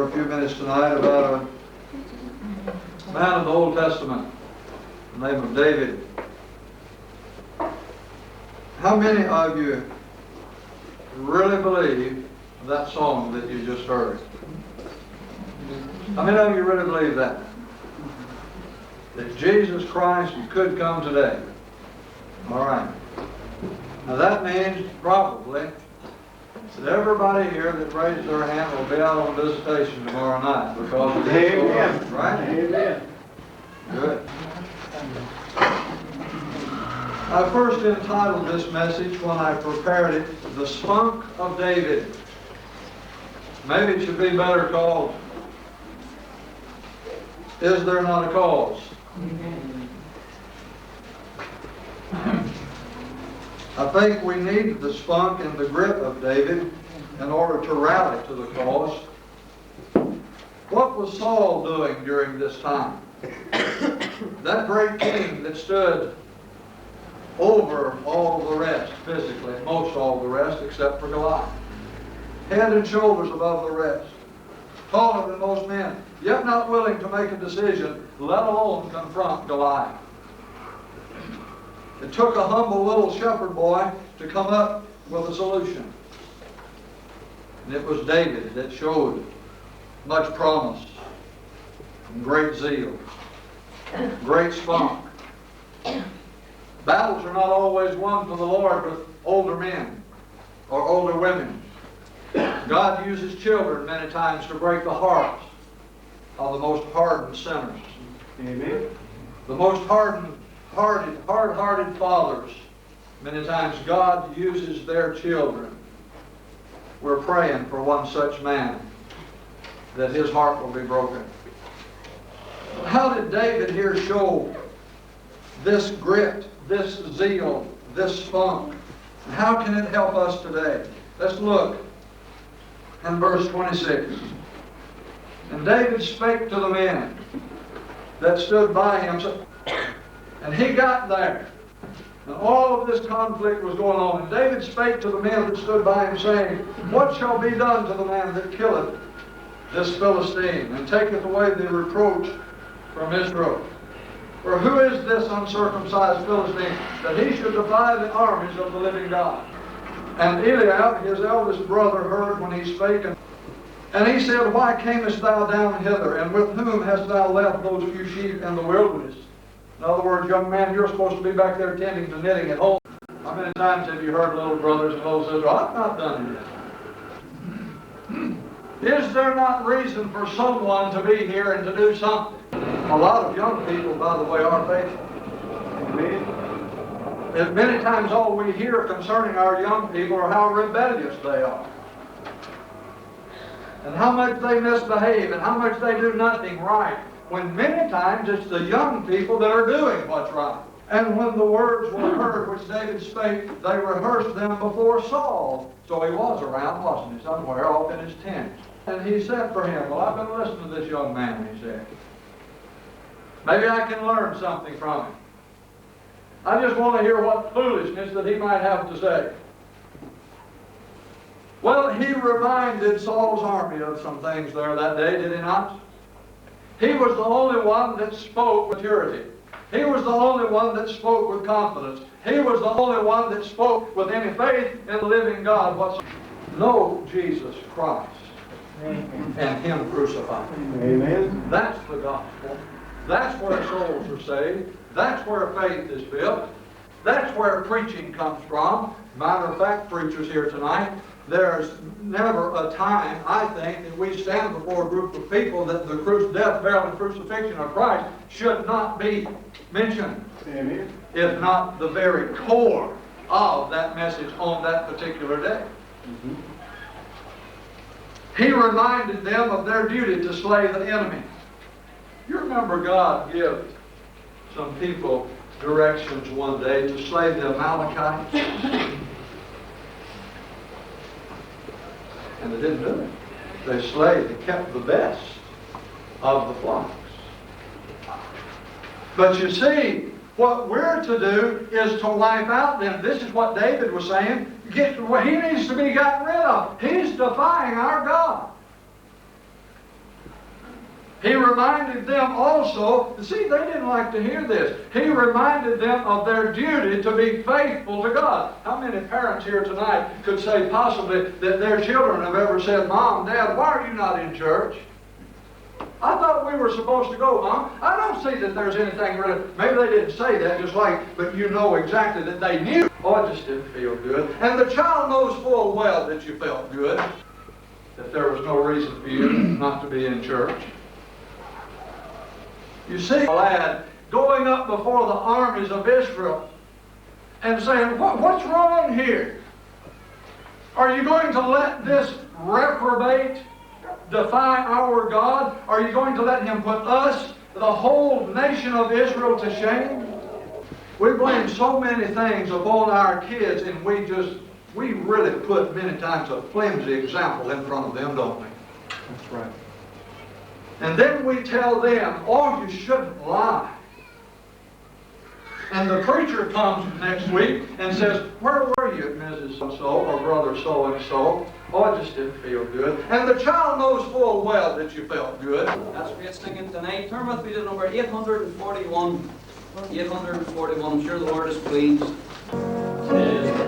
for a few minutes tonight about a man of the Old Testament, the name of David. How many of you really believe that song that you just heard? How many of you really believe that? That Jesus Christ could come today? All right. Now that means probably that everybody here that raised their hand will be out on visitation tomorrow night because of this. Amen. Right? Amen. Good. I first entitled this message when I prepared it, The Spunk of David. Maybe it should be better called, Is There Not a Cause? I think we need the spunk and the grit of David in order to rally to the cause. What was Saul doing during this time? That great king that stood over all the rest physically, most all the rest except for Goliath. Head and shoulders above the rest. Taller than most men, yet not willing to make a decision, let alone confront Goliath. It took a humble little shepherd boy to come up with a solution. And it was David that showed much promise, and great zeal, great spunk. Battles are not always won for the Lord with older men or older women. God uses children many times to break the hearts of the most hardened sinners. Amen. The most hard-hearted fathers, many times God uses their children. We're praying for one such man that his heart will be broken. How did David here show this grit, this zeal, this spunk? How can it help us today? Let's look in verse 26. And David spake to the men that stood by him. And he got there. And all of this conflict was going on. And David spake to the men that stood by him, saying, What shall be done to the man that killeth this Philistine, and taketh away the reproach from Israel? For who is this uncircumcised Philistine, that he should defy the armies of the living God? And Eliab, his eldest brother, heard when he spake, and he said, Why camest thou down hither, and with whom hast thou left those few sheep in the wilderness? In other words, young man, you're supposed to be back there tending to knitting at home. How many times have you heard little brothers and little sisters, I've not done it yet? Is there not reason for someone to be here and to do something? A lot of young people, by the way, are faithful. And many times all we hear concerning our young people are how rebellious they are. And how much they misbehave and how much they do nothing right. When many times it's the young people that are doing what's right. And when the words were heard which David spake, they rehearsed them before Saul. So he was around, wasn't he, somewhere off in his tent. And he sent for him. Well, I've been listening to this young man, he said. Maybe I can learn something from him. I just want to hear what foolishness that he might have to say. Well, he reminded Saul's army of some things there that day, did he not? He was the only one that spoke with purity. He was the only one that spoke with confidence. He was the only one that spoke with any faith in the living God. Know Jesus Christ and Him crucified. Amen. That's the gospel. That's where souls are saved. That's where faith is built. That's where preaching comes from. Matter of fact, preachers here tonight, there's never a time, I think, that we stand before a group of people that the death, burial, and crucifixion of Christ should not be mentioned. Amen. If not the very core of that message on that particular day. Mm-hmm. He reminded them of their duty to slay the enemy. You remember God give some people directions one day to slay the Amalekites? And they didn't do it. They kept the best of the flocks. But you see, what we're to do is to wipe out them. This is what David was saying. He needs to be gotten rid of. He's defying our God. He reminded them also, see, they didn't like to hear this. He reminded them of their duty to be faithful to God. How many parents here tonight could say possibly that their children have ever said, Mom, Dad, why are you not in church? I thought we were supposed to go, Mom. I don't see that there's anything really. Maybe they didn't say that just like, but you know exactly that they knew. Oh, it just didn't feel good. And the child knows full well that you felt good, that there was no reason for you not to be in church. You see a lad going up before the armies of Israel and saying, what's wrong here? Are you going to let this reprobate defy our God? Are you going to let him put us, the whole nation of Israel, to shame? We blame so many things upon our kids, and we really put many times a flimsy example in front of them, don't we? That's right. And then we tell them, oh, you shouldn't lie. And the preacher comes next week and says, where were you, Mrs. So-and-so, or Brother so-and-so? Oh, it just didn't feel good. And the child knows full well that you felt good. That's great singing tonight. Turn with me to number 841. 841. I'm sure the Lord is pleased. 'Tis the